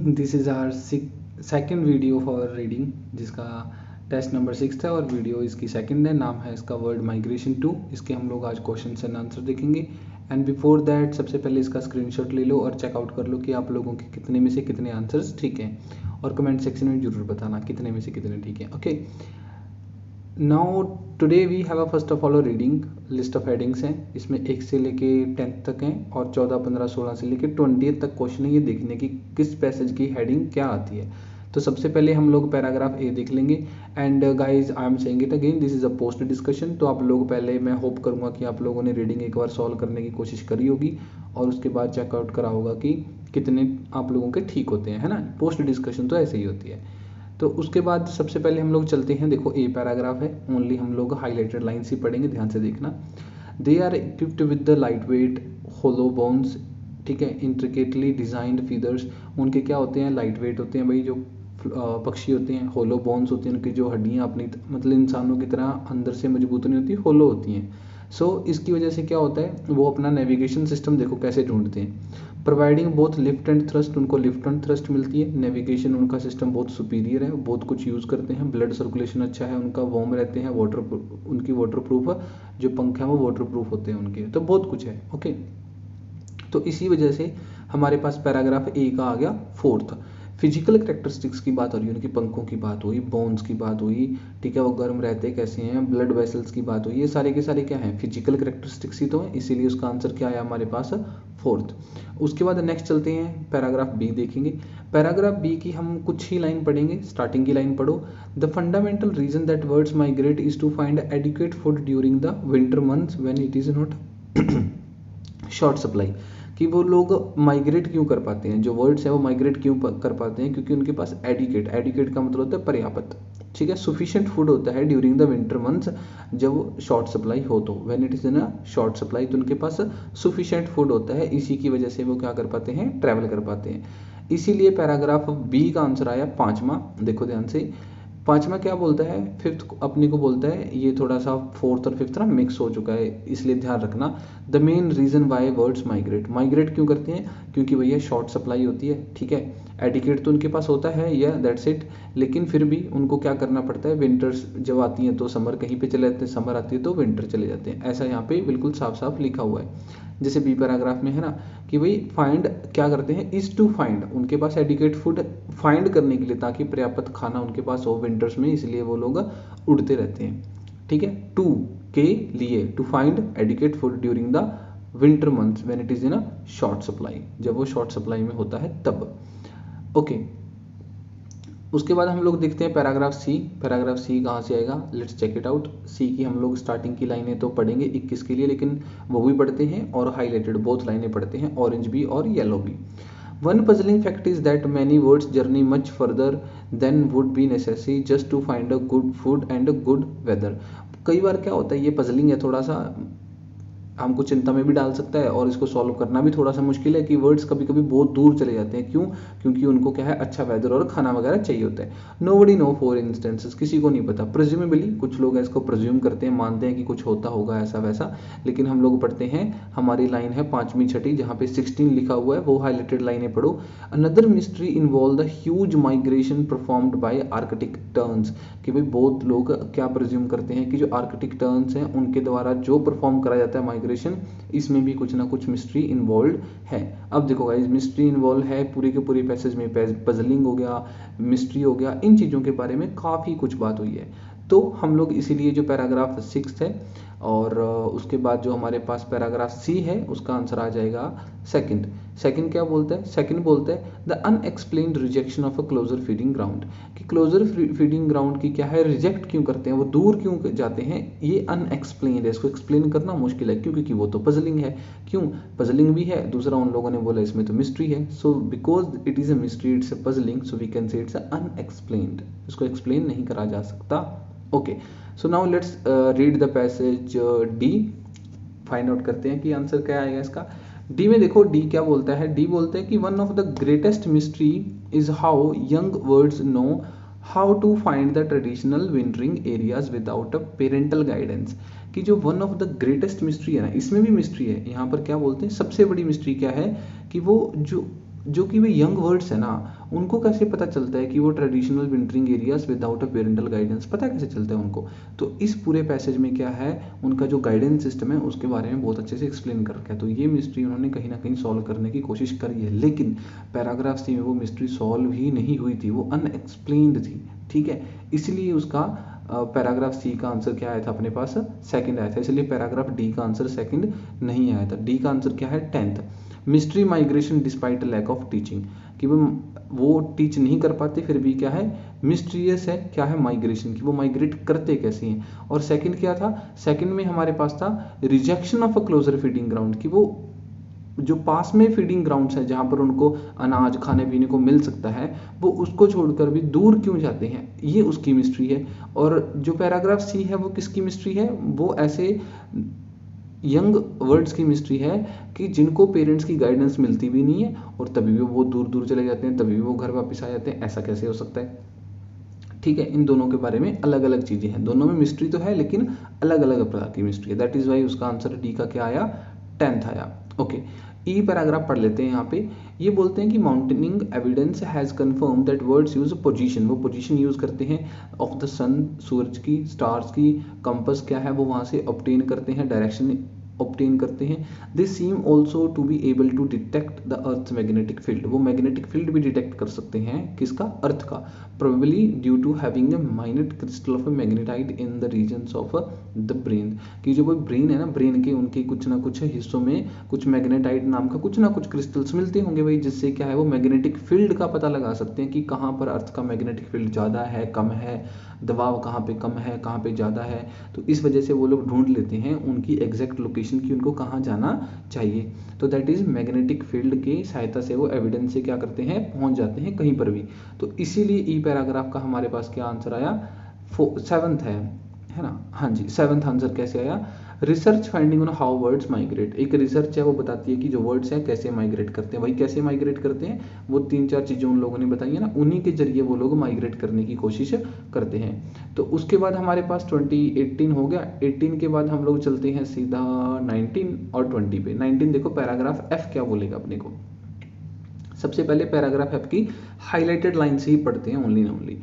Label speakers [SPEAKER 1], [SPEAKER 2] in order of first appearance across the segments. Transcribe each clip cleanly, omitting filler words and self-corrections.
[SPEAKER 1] This is our second video for reading, जिसका test number 6 है और वीडियो इसकी सेकंड है। नाम है इसका वर्ड माइग्रेशन 2। इसके हम लोग आज क्वेश्चन एंड आंसर देखेंगे। एंड बिफोर दैट सबसे पहले इसका स्क्रीनशॉट ले लो और चेकआउट कर लो कि आप लोगों के कितने में से कितने आंसर्स ठीक हैं, और कमेंट सेक्शन में जरूर बताना कितने में से कितने ठीक हैं। Okay, now today we have a first of all reading list of headings हैं। इसमें 1 से लेके 10 तक हैं और 14, 15, 16 से लेके 20 तक क्वेश्चन है। ये देखने की किस पैसेज की हेडिंग क्या आती है। तो सबसे पहले हम लोग पैराग्राफ ए देख लेंगे। And guys I am saying it again, this is a post discussion. तो आप लोग पहले, मैं होप करूंगा कि आप लोगों ने रीडिंग एक बार सॉल्व करने की कोशिश करी होगी और उसके बाद चेकआउट करा होगा कि कितने आप लोगों के ठीक होते हैं, है ना। पोस्ट डिस्कशन तो ऐसे ही होती है। तो उसके बाद सबसे पहले हम लोग चलते हैं, देखो ए पैराग्राफ है, ओनली हम लोग हाईलाइटेड लाइन्स ही पढ़ेंगे, ध्यान से देखना। They are equipped with the lightweight hollow bones, ठीक है, इंट्रिकेटली डिजाइंड फीदर्स। उनके क्या होते हैं, लाइट वेट होते हैं भाई, जो पक्षी होते हैं। होलो बोन्स होती हैं, उनकी जो हड्डियाँ अपनी मतलब इंसानों की तरह अंदर से मजबूत नहीं होती, होलो होती हैं। सो इसकी वजह से क्या होता है, वो अपना नेविगेशन सिस्टम देखो कैसे ढूंढते हैं। Providing both lift and thrust, उनको लिफ्ट एंड थ्रस्ट मिलती है। नेविगेशन उनका सिस्टम बहुत सुपीरियर है, बहुत कुछ यूज़ करते हैं। ब्लड सर्कुलेशन अच्छा है उनका, वार्म रहते हैं, उनकी वाटर प्रूफ जो पंख है वो वाटर प्रूफ होते हैं उनके। तो बहुत कुछ है। ओके, तो इसी वजह से हमारे पास पैराग्राफ ए का आ गया फोर्थ। फिजिकल करेक्टरिस्टिक्स की बात हो रही है, उनकी पंखों की बात हुई, बोन्स की बात हुई, ठीक है, वो गर्म रहते कैसे हैं, ब्लड वेसल्स की बात हुई। ये सारे के सारे क्या हैं, फिजिकल करेक्टरिस्टिक्स ही तो हैं, इसीलिए उसका आंसर क्या आया हमारे पास, फोर्थ। उसके बाद नेक्स्ट चलते हैं, पैराग्राफ बी देखेंगे। पैराग्राफ बी की हम कुछ ही लाइन पढ़ेंगे, स्टार्टिंग की लाइन पढ़ो। The fundamental reason that birds migrate is to find adequate food during the winter months when it is not short supply. कि वो लोग माइग्रेट क्यों कर पाते हैं, जो वर्ड्स है वो माइग्रेट क्यों कर पाते हैं, क्योंकि उनके पास एडिकेट का मतलब होता है पर्याप्त, ठीक है, सुफिशिएंट फूड होता है ड्यूरिंग द विंटर मंथ्स, जब शॉर्ट सप्लाई हो। तो when it is in a short supply, तो उनके पास सुफिशिएंट फूड होता है, इसी की वजह से वो क्या कर पाते हैं, ट्रैवल कर पाते हैं। इसीलिए पैराग्राफ बी का आंसर आया पांचवा। देखो ध्यान से, पांचवा क्या बोलता है, फिफ्थ अपने को बोलता है, ये थोड़ा सा फोर्थ और फिफ्थ ना मिक्स हो चुका है, इसलिए ध्यान रखना। The main reason why birds migrate क्यों करते हैं, क्योंकि भैया शॉर्ट सप्लाई होती है, ठीक है। एडिकेट तो उनके पास होता है, या दैट्स इट, लेकिन फिर भी उनको क्या करना पड़ता है, विंटर्स जब आती हैं तो समर कहीं पे चले जाते हैं, समर आती है तो विंटर चले जाते हैं, ऐसा यहाँ पे बिल्कुल साफ साफ लिखा हुआ है। जैसे बी पैराग्राफ में है ना, कि भाई फाइंड क्या करते हैं, इज टू फाइंड, उनके पास एडिकेट फूड फाइंड करने के लिए, ताकि पर्याप्त खाना उनके पास हो विंटर्स में, इसलिए वो लोग उड़ते रहते हैं, ठीक है। टू के लिए, to find adequate food during the winter months when it is in a short supply, जब वो शॉर्ट सप्लाई में होता है तब। ओके, उसके बाद हम लोग देखते हैं पैराग्राफ सी। पैराग्राफ सी कहाँ से आएगा, लेट्स चेक इट आउट। सी की हम लोग स्टार्टिंग की लाइनें तो पढ़ेंगे 21 के लिए, लेकिन वो भी पढ़ते हैं और हाईलाइटेड बोथ लाइनें पढ़ते हैं, ऑरेंज भी और येलो भी। One puzzling fact is that many birds journey much further than would be necessary just to find a good food and a good weather. कई बार क्या होता है, ये पजलिंग है, थोड़ा सा हमको चिंता में भी डाल सकता है, और इसको सॉल्व करना भी थोड़ा सा मुश्किल है, कि वर्ड्स कभी कभी बहुत दूर चले जाते हैं। क्यों, क्योंकि उनको क्या है, अच्छा वेदर और खाना वगैरह चाहिए होता है। नोबडी नो फॉर इंस्टेंसेस, किसी को नहीं पता। प्रिज्यूमेबली कुछ लोग इसको प्रिज्यूम करते हैं, मानते हैं कि कुछ होता होगा ऐसा वैसा, लेकिन हम लोग पढ़ते हैं, हमारी लाइन है पांचवी छठी, जहाँ पे 16 लिखा हुआ है, वो हाईलाइटेड लाइनें पढ़ो। Another mystery involve the huge migration performed by Arctic turns, कि भाई बहुत लोग क्या प्रिज्यूम करते हैं कि जो आर्कटिक टर्न्स हैं उनके द्वारा जो परफॉर्म करा जाता है माइग्रेशन, इसमें भी कुछ ना कुछ मिस्ट्री इन्वॉल्व है। अब देखो गाइस, मिस्ट्री इन्वॉल्व है पूरी के पूरी पैसेज में, पजलिंग हो गया, मिस्ट्री हो गया, इन चीज़ों के बारे में काफ़ी कुछ बात हुई है। तो हम लोग इसीलिए जो पैराग्राफ 6 है और उसके बाद जो हमारे पास पैराग्राफ सी है, उसका आंसर आ जाएगा सेकंड। सेकंड क्या बोलता है, सेकंड बोलता है the unexplained rejection of a closer feeding ground, कि क्लोजर फीडिंग ग्राउंड की क्या है, रिजेक्ट क्यों करते हैं, वो दूर क्यों जाते हैं, ये अनएक्सप्लेन्ड है, इसको एक्सप्लेन करना मुश्किल है। क्यों, क्योंकि वो तो पजलिंग है। क्यों, पजलिंग भी है, दूसरा उन लोगों ने बोला इसमें तो मिस्ट्री है। So because it is a mystery, it's a puzzling, so we can say it's unexplained, इसको एक्सप्लेन नहीं करा जा सकता। Okay, so now let's read the passage D, find out करते हैं कि आंसर क्या आएगा इसका। डी में देखो, डी क्या बोलता है, डी बोलते हैं कि one of the greatest mystery is how young birds know how to find the traditional wintering areas without a parental guidance, कि जो one of the greatest mystery है ना, इसमें भी मिस्ट्री है। यहाँ पर क्या बोलते हैं, सबसे बड़ी मिस्ट्री क्या है, कि वो जो जो कि वे यंग वर्ड्स है ना, उनको कैसे पता चलता है कि वो traditional wintering areas without a parental guidance, पता कैसे चलता है उनको? तो इस पूरे पैसेज में क्या है, उनका जो गाइडेंस सिस्टम है उसके बारे में बहुत अच्छे से एक्सप्लेन कर रखा है। तो ये मिस्ट्री उन्होंने कहीं ना कहीं सॉल्व करने की कोशिश करी है, लेकिन पैराग्राफ सी में वो मिस्ट्री सॉल्व ही नहीं हुई थी, वो अनएक्सप्लेन्ड थी। ठीक है, इसलिए उसका पैराग्राफ सी का आंसर क्या आया था अपने पास, सेकंड आया था। इसलिए पैराग्राफ डी का आंसर सेकंड नहीं आया था। डी का आंसर क्या है, 10th। Mystery migration despite lack of teaching, कि वो टीच नहीं कर पाते फिर भी क्या है, मिस्ट्रियस है क्या है माइग्रेशन की, वो माइग्रेट करते कैसे हैं। और सेकंड क्या था, सेकंड में हमारे पास था rejection of a closer feeding ground, कि वो जो पास में फीडिंग ग्राउंड्स है जहाँ पर उनको अनाज खाने पीने को मिल सकता है, वो उसको छोड़कर भी दूर क्यों जाते हैं, ये उसकी मिस्ट्री है। और जो पैराग्राफ सी है वो किसकी मिस्ट्री है, वो ऐसे यंग वर्ड्स की मिस्ट्री है कि जिनको पेरेंट्स की गाइडेंस मिलती भी नहीं है और तभी भी वो दूर दूर चले जाते हैं, तभी भी वो घर वापस आ जाते हैं, ऐसा कैसे हो सकता है? ठीक है, इन दोनों के बारे में अलग अलग चीजें हैं, दोनों में मिस्ट्री तो है लेकिन अलग अलग प्रकार की मिस्ट्री है। दैट इज वाई उसका आंसर डी का क्या आया, 10th आया। ओके, ई पैराग्राफ पढ़ लेते हैं। यहाँ पे ये बोलते हैं कि mounting evidence has confirm that birds use position, वो पोजीशन यूज करते हैं ऑफ द सन, सूरज की, स्टार्स की, कंपस क्या है वो वहां से ऑब्टेन करते हैं, डायरेक्शन ऑब्टेन करते हैं। They seem also to be able to detect the earth magnetic field, वो मैग्नेटिक फील्ड भी डिटेक्ट कर सकते हैं, किसका, अर्थ का, probably due to having a minute crystal of magnetite in the regions of the brain, कि जो कोई ब्रेन है ना, ब्रेन के उनके कुछ ना कुछ हिस्सों में कुछ मैग्नेटाइट नाम का कुछ ना कुछ क्रिस्टल्स मिलते होंगे भाई, जिससे क्या है वो मैग्नेटिक फील्ड का पता लगा सकते हैं कि कहाँ पर अर्थ का मैग्नेटिक फील्ड ज़्यादा है, कम है, दबाव कहाँ पे कम है, कहाँ पे ज़्यादा है। तो इस वजह से वो लोग ढूंढ लेते हैं उनकी एग्जैक्ट लोकेशन की, उनको कहाँ जाना चाहिए। तो दैट इज मैग्नेटिक फील्ड की सहायता से वो एविडेंस से क्या करते हैं, पहुंच जाते हैं कहीं पर भी। तो इसीलिए ई पैराग्राफ का हमारे पास क्या आंसर आया, 7th है ना। हाँ जी, 7th आंसर कैसे आया, research finding on how words migrate, एक रिसर्च है वो बताती है कि जो वर्ड्स हैं कैसे माइग्रेट करते हैं। भाई कैसे माइग्रेट करते हैं, वो 3-4 चीज़ें उन लोगों ने बताई है ना, उन्हीं के जरिए वो लोग माइग्रेट करने की कोशिश करते हैं। तो उसके बाद हमारे पास 2018 हो गया, 18 के बाद हम लोग चलते हैं सीधा 19 और 20 पे। 19 देखो पैराग्राफ एफ क्या बोलेगा अपने को। सबसे पहले पैराग्राफ एफ की हाईलाइटेड लाइन से ही पढ़ते हैं, only only.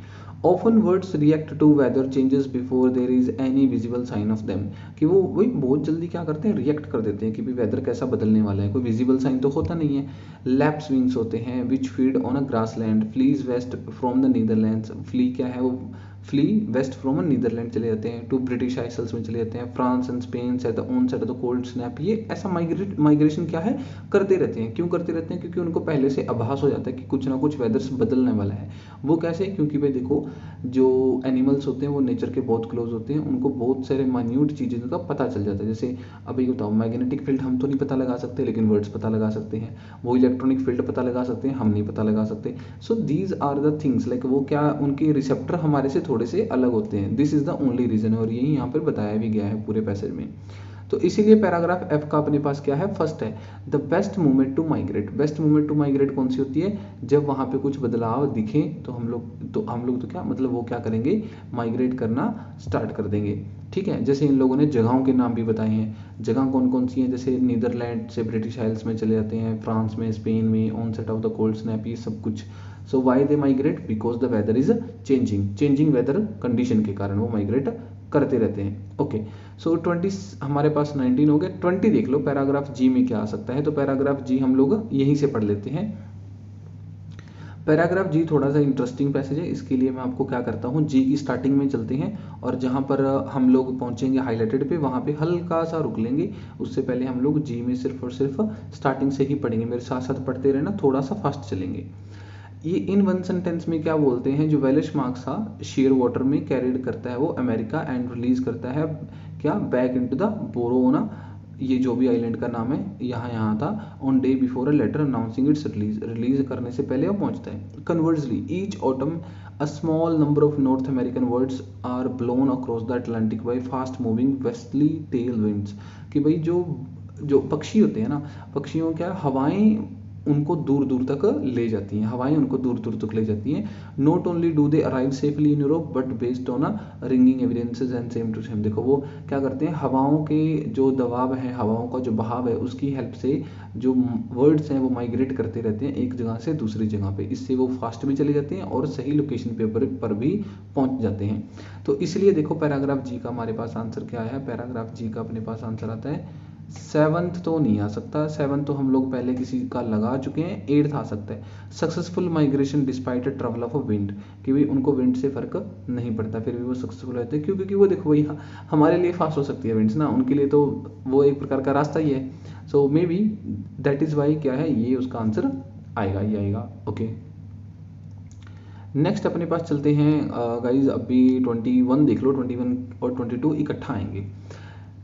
[SPEAKER 1] Often words react to weather changes before there is any visible sign of them, कि वो वही बहुत जल्दी क्या करते हैं, रिएक्ट कर देते हैं कि भाई वेदर कैसा बदलने वाला है, कोई विजिबल साइन तो होता नहीं है। लैप्स विंग्स होते हैं which feed on a grassland, flee west from the Netherlands, flee क्या है वो, फ्ली वेस्ट फ्रॉम नीदरलैंड चले जाते हैं, टू ब्रिटिश आइसल्स में चले जाते हैं, France and Spain at the on set of the cold snap. ये ऐसा माइग्रेशन क्या है, करते रहते हैं। क्यों करते रहते हैं, क्योंकि उनको पहले से आभास हो जाता है कि कुछ ना कुछ वेदर्स बदलने वाला है। वो कैसे, क्योंकि भाई देखो जो एनिमल्स होते हैं वो नेचर के बहुत क्लोज होते हैं, उनको बहुत सारे माइन्यूट चीज़ें का पता चल जाता है। जैसे अभी बताओ, मैग्नेटिक फील्ड हम तो नहीं पता लगा सकते लेकिन वर्ड्स पता लगा सकते हैं, वो इलेक्ट्रॉनिक फील्ड पता लगा सकते हैं, हम नहीं पता लगा सकते। So these are the things, like वो क्या, उनके रिसेप्टर हमारे से थोड़े से अलग होते हैं। This is the only reason, और यही यहाँ पर बताया भी गया है पूरे पैसेज में। तो इसीलिए पैराग्राफ एफ का अपने पास क्या है, फर्स्ट है the best movement to migrate. Best movement to migrate कौन सी होती है, जब वहां पे कुछ बदलाव दिखे तो हम लोग तो क्या मतलब वो क्या करेंगे, माइग्रेट करना स्टार्ट कर देंगे। ठीक है, जैसे इन लोगों ने जगहों के नाम भी बताए हैं, जगह कौन कौन सी हैं, जैसे नीदरलैंड से ब्रिटिश आइल्स में चले जाते हैं, फ्रांस में, स्पेन में, onset of the cold snap, ये सब कुछ। So why they migrate, because the weather is changing weather condition के कारण वो माइग्रेट करते रहते हैं। ओके, सो 20 हमारे पास 19 हो गए। 20 देख लो पैराग्राफ जी में क्या आ सकता है। तो पैराग्राफ जी हम लोग यहीं से पढ़ लेते हैं। पैराग्राफ जी थोड़ा सा इंटरेस्टिंग पैसेज है, इसके लिए मैं आपको क्या करता हूँ, जी की स्टार्टिंग में चलते हैं और जहाँ पर हम लोग पहुंचेंगे हाईलाइटेड पे, वहाँ पे हल्का सा रुक लेंगे। उससे पहले हम लोग जी में सिर्फ और सिर्फ स्टार्टिंग से ही पढ़ेंगे, मेरे साथ साथ पढ़ते रहना, थोड़ा सा फास्ट चलेंगे। ये इन वन सेंटेंस में क्या बोलते हैं, जो वेलिश मार्क्स था शेयर वाटर में कैरिड करता है वो अमेरिका एंड रिलीज करता है क्या, बैक इनटू द बोरोना, ये जो भी आइलैंड का नाम है, यहाँ था, on day before a later announcing its release करने से पहले वो पहुंचता है। Conversely each autumn a small number of North American words are blown across the Atlantic by fast moving westerly tail winds, कि भाई जो पक्षी होते हैं ना, पक्षियों क्या हवाएं उनको दूर दूर तक ले जाती हैं, हवाएं उनको दूर दूर तक ले जाती हैं। Not only do they arrive safely in Europe but based on a ringing evidences and same to same. देखो वो क्या करते हैं, हवाओं के जो दबाव है, हवाओं का जो बहाव है, उसकी हेल्प से जो वर्ड्स हैं वो माइग्रेट करते रहते हैं एक जगह से दूसरी जगह पे। इससे वो फास्ट भी चले जाते हैं और सही लोकेशन पर भी पहुंच जाते हैं। तो इसलिए देखो पैराग्राफ जी का हमारे पास आंसर क्या है, पैराग्राफ जी का अपने पास आंसर आता है 7th तो नहीं आ सकता, 7th तो हम लोग पहले किसी का लगा चुके हैं, 8th आ सकता है। Successful migration despite travel of wind, कि भाई उनको विंड से फर्क नहीं पड़ता, फिर भी वो सक्सेसफुल रहते हैं। क्यों? क्योंकि वो देखो भाई हमारे लिए फास्ट हो सकती है विंड्स ना, उनके लिए तो वो एक प्रकार का रास्ता ही है। So maybe that is why क्या है, ये उसका आंसर आएगा, ये आएगा। ओके, नेक्स्ट अपने पास चलते हैं गाइज, अभी 21 देख लो, 21 और 22 इकट्ठा आएंगे।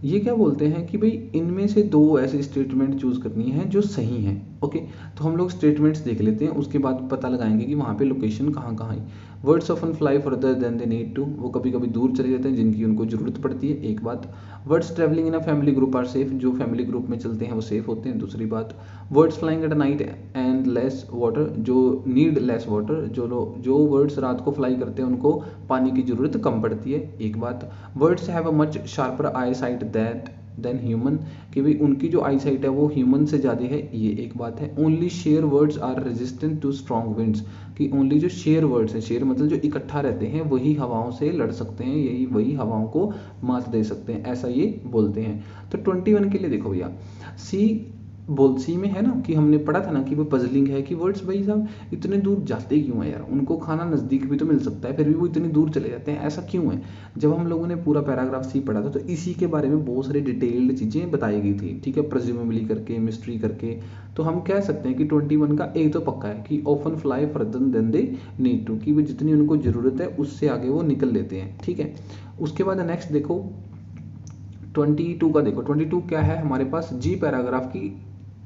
[SPEAKER 1] ये क्या बोलते हैं कि भाई इनमें से दो ऐसे स्टेटमेंट चूज करनी है जो सही हैं। ओके, तो हम लोग स्टेटमेंट्स देख लेते हैं, उसके बाद पता लगाएंगे कि वहाँ पे लोकेशन कहाँ कहाँ है। Words often fly further than they need to, वो कभी कभी दूर चले जाते हैं जिनकी उनको जरूरत पड़ती है, एक बात। Words travelling in a family group are safe, जो फैमिली ग्रुप में चलते हैं वो सेफ होते हैं, दूसरी बात। Words flying at night and less water, जो नीड लेस वाटर, जो वर्ड्स रात को फ्लाई करते हैं उनको पानी की जरूरत कम पड़ती है, एक बात। Words have a much sharper eyesight than human, कि भाई उनकी जो आई साइट है वो ह्यूमन से ज़्यादा है, ये एक बात है। Only share words are resistant to strong winds, कि ओनली जो शेयर वर्ड्स हैं, शेयर मतलब जो इकट्ठा रहते हैं, वही हवाओं से लड़ सकते हैं, यही वही हवाओं को मात दे सकते हैं, ऐसा ये बोलते हैं। तो 21 के लिए देखो भैया, सी में है ना कि हमने पढ़ा था ना कि वो पजलिंग है कि वर्ड्स भाई साहब इतने दूर जाते क्यों है यार, उनको खाना नज़दीक भी तो मिल सकता है, फिर भी वो इतनी दूर चले जाते हैं, ऐसा क्यों है। जब हम लोगों ने पूरा पैराग्राफ सी पढ़ा था तो इसी के बारे में बहुत सारी डिटेल्ड चीज़ें बताई गई थी, ठीक है, प्रेज्यूमेबली करके, मिस्ट्री करके। तो हम कह सकते हैं कि 21 का एक तो पक्का है कि often fly further than they need to, कि वो जितनी उनको ज़रूरत है उससे आगे वो निकल लेते हैं, ठीक है। उसके बाद नेक्स्ट देखो 22 का, देखो 22 क्या है हमारे पास, जी पैराग्राफ की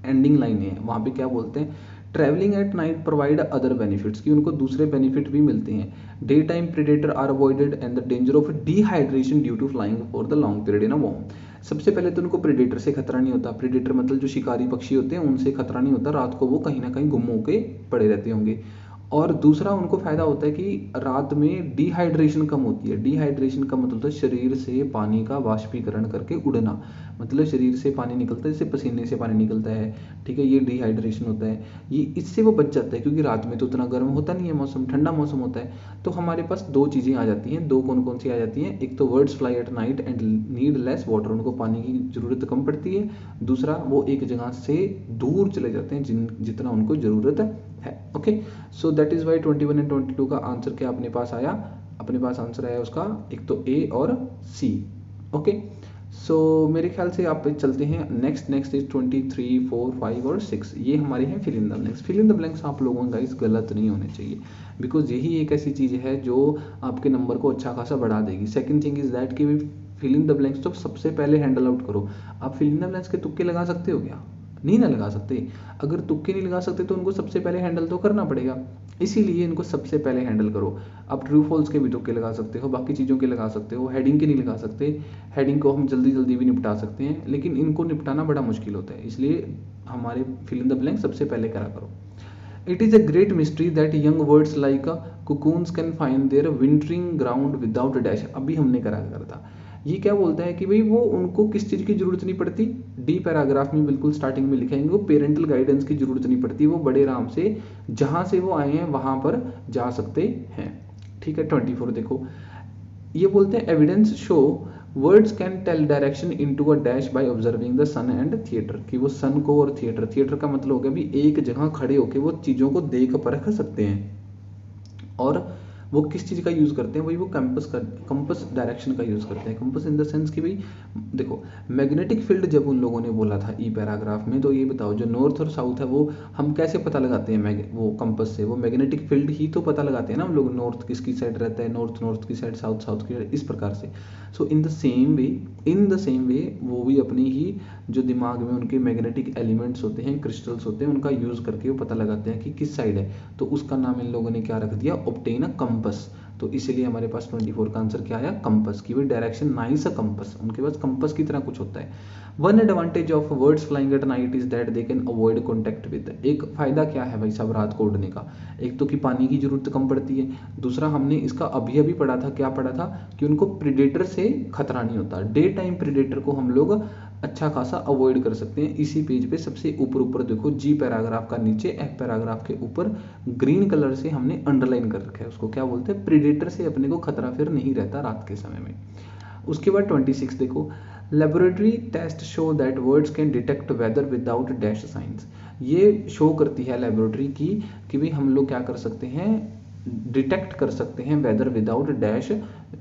[SPEAKER 1] एंडिंग लाइन है, वहाँ पे क्या बोलते हैं, travelling at night provide other benefits, कि उनको दूसरे बेनिफिट भी मिलते हैं। Daytime predator are avoided and the danger of dehydration due to flying for the long period in a warm. सबसे पहले तो उनको प्रेडेटर से खतरा नहीं होता, प्रेडेटर मतलब जो शिकारी पक्षी होते हैं उनसे खतरा नहीं होता, रात को वो कहीं ना कहीं गुम होके पड़े रहते होंगे। और दूसरा उनको फायदा होता है कि रात में डिहाइड्रेशन कम होती है। डिहाइड्रेशन का मतलब होता है शरीर से पानी का वाष्पीकरण करके उड़ना, मतलब शरीर से पानी निकलता है, जैसे पसीने से पानी निकलता है, ठीक है, ये डिहाइड्रेशन होता है, ये इससे वो बच जाता है, क्योंकि रात में तो उतना गर्म होता नहीं है मौसम, ठंडा मौसम होता है। तो हमारे पास दो चीज़ें आ जाती हैं, दो कौन कौन सी आ जाती हैं, एक तो words fly eight night and need less water, उनको पानी की जरूरत कम पड़ती है, दूसरा वो एक जगह से दूर चले जाते हैं जितना उनको जरूरत है। Okay, so that is why 21 and 22 का आंसर क्या अपने पास आया, अपने पास आंसर आया उसका एक तो ए और सी। ओके, सो मेरे ख्याल से आप चलते हैं नेक्स्ट इज 23, 4, 5 और 6, ये हमारे हैं fill in the blanks. Fill in the blanks आप लोगों का इस गलत नहीं होने चाहिए, बिकॉज यही एक ऐसी चीज़ है जो आपके नंबर को अच्छा खासा बढ़ा देगी। सेकंड थिंग इज दैट कि फिल इन द ब्लैंक्स तो सबसे पहले हैंडल आउट करो। आप फिल इन द ब्लैंक्स के तुक्के लगा सकते हो क्या? नहीं ना लगा सकते। अगर तुक्के नहीं लगा सकते तो उनको सबसे पहले हैंडल तो करना पड़ेगा, इसीलिए इनको सबसे पहले हैंडल करो। आप ट्रू फॉल्स के भी तुक्के लगा सकते हो, बाकी चीज़ों के लगा सकते हो, हेडिंग के नहीं लगा सकते। हेडिंग को हम जल्दी जल्दी भी निपटा सकते हैं, लेकिन इनको निपटाना बड़ा मुश्किल होता है, इसलिए हमारे फिल इन द ब्लैंक सबसे पहले करा करो। It is a great mystery that young birds like cocoons can find their wintering ground without a dash। अभी हमने करा था। ये क्या बोलता है कि भाई वो उनको किस चीज़ की जरूरत नहीं पड़ती, डी पैराग्राफ में बिल्कुल स्टार्टिंग में लिखेंगे, वो पेरेंटल गाइडेंस की जरूरत नहीं पड़ती, वो बड़े आराम से जहाँ से वो आए हैं वहाँ पर जा सकते हैं, ठीक है। 24 देखो, ये बोलते हैं evidence show words can tell direction into a dash by observing the sun and theatre, कि वो सन को और थिएटर का मतलब हो गया भी एक जगह खड़े होकर वो चीज़ों को देख परख सकते हैं। और वो किस चीज़ का यूज़ करते हैं, वही वो कंपस डायरेक्शन का यूज़ करते हैं। कंपस इन द सेंस कि भाई देखो मैग्नेटिक फील्ड जब उन लोगों ने बोला था ई पैराग्राफ में, तो ये बताओ जो नॉर्थ और साउथ है वो हम कैसे पता लगाते हैं, वो कंपस से वो मैग्नेटिक फील्ड ही तो पता लगाते हैं ना हम लोग, नॉर्थ किसकी साइड रहता है, नॉर्थ की साइड, साउथ की, इस प्रकार से। सो इन द सेम वे वो भी अपनी ही जो दिमाग में उनके मैग्नेटिक एलिमेंट्स होते हैं, क्रिस्टल्स होते हैं, उनका यूज़ करके वो पता लगाते हैं कि किस साइड है। तो उसका नाम इन लोगों ने क्या रख दिया, ऑब्टेन अ कंपस। तो इसीलिए हमारे पास 24 का आंसर क्या आया, कंपस की भी डायरेक्शन नाइस अ कंपस, उनके पास कंपस की तरह कुछ होता है। One advantage of birds flying at night is that they can avoid contact with, एक फायदा क्या है भाई साहब रात को उड़ने का, एक तो कि पानी की जरूरत कम पड़ती है, दूसरा हमने इसका अभी अभी पढ़ा था, क्या पढ़ा था कि उनको प्रेडेटर से खतरा नहीं होता, डे टाइम प्रेडेटर को हम लोग अच्छा खासा अवॉइड कर सकते हैं। इसी पेज पे सबसे ऊपर देखो, जी पैराग्राफ का नीचे एफ पैराग्राफ के ऊपर ग्रीन कलर से हमने अंडरलाइन कर रखा है, उसको क्या बोलते हैं, प्रेडेटर से अपने को खतरा फिर नहीं रहता रात के समय में। उसके बाद 26 देखो, laboratory test show that words can detect weather without dash science, ये शो करती है लेबोरेटरी की कि भाई हम लोग क्या कर सकते हैं, डिटेक्ट कर सकते हैं वेदर विदाउट डैश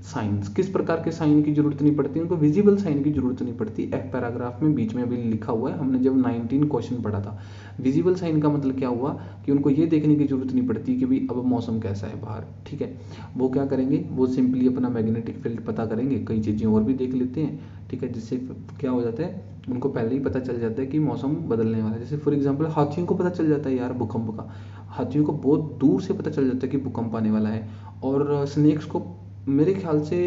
[SPEAKER 1] साइंस। किस प्रकार के साइन की जरूरत नहीं पड़ती, उनको विजिबल साइन की जरूरत नहीं पड़ती। एफ पैराग्राफ में बीच में भी लिखा हुआ है, हमने जब 19 क्वेश्चन पढ़ा था। विजिबल साइन का मतलब क्या हुआ कि उनको ये देखने की जरूरत नहीं पड़ती कि भाई अब मौसम कैसा है बाहर, ठीक है। वो क्या करेंगे, वो सिंपली अपना मैग्नेटिक फील्ड पता करेंगे, कई चीज़ें और भी देख लेते हैं, ठीक है, जिससे क्या हो जाता है, उनको पहले ही पता चल जाता है कि मौसम बदलने वाला है। जैसे फॉर एग्जांपल हाथियों को पता चल जाता है यार भूकंप का, हाथियों को बहुत दूर से पता चल जाता है कि भूकंप आने वाला है। और स्नेक्स को मेरे ख्याल से,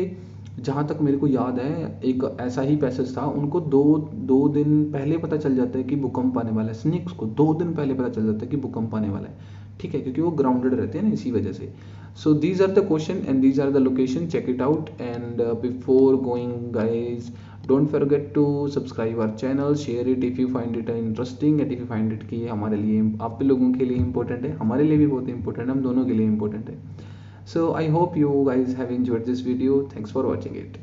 [SPEAKER 1] जहाँ तक मेरे को याद है, एक ऐसा ही पैसेज था, उनको दो दिन पहले पता चल जाता है कि भूकंप आने वाला है, स्नेक्स को 2 दिन पहले पता चल जाता है कि भूकंप आने वाला है, ठीक है, क्योंकि वो ग्राउंडेड रहते हैं ना, इसी वजह से। So these are the question and these are the location, check it out and before going guys don't forget to subscribe our channel, share it if you find it interesting and if you find it कि ये हमारे लिए, आप लोगों के लिए important है, हमारे लिए भी बहुत इंपॉर्टेंट है, हम दोनों के लिए इंपॉर्टेंट है। So I hope you guys have enjoyed this video. Thanks for watching it.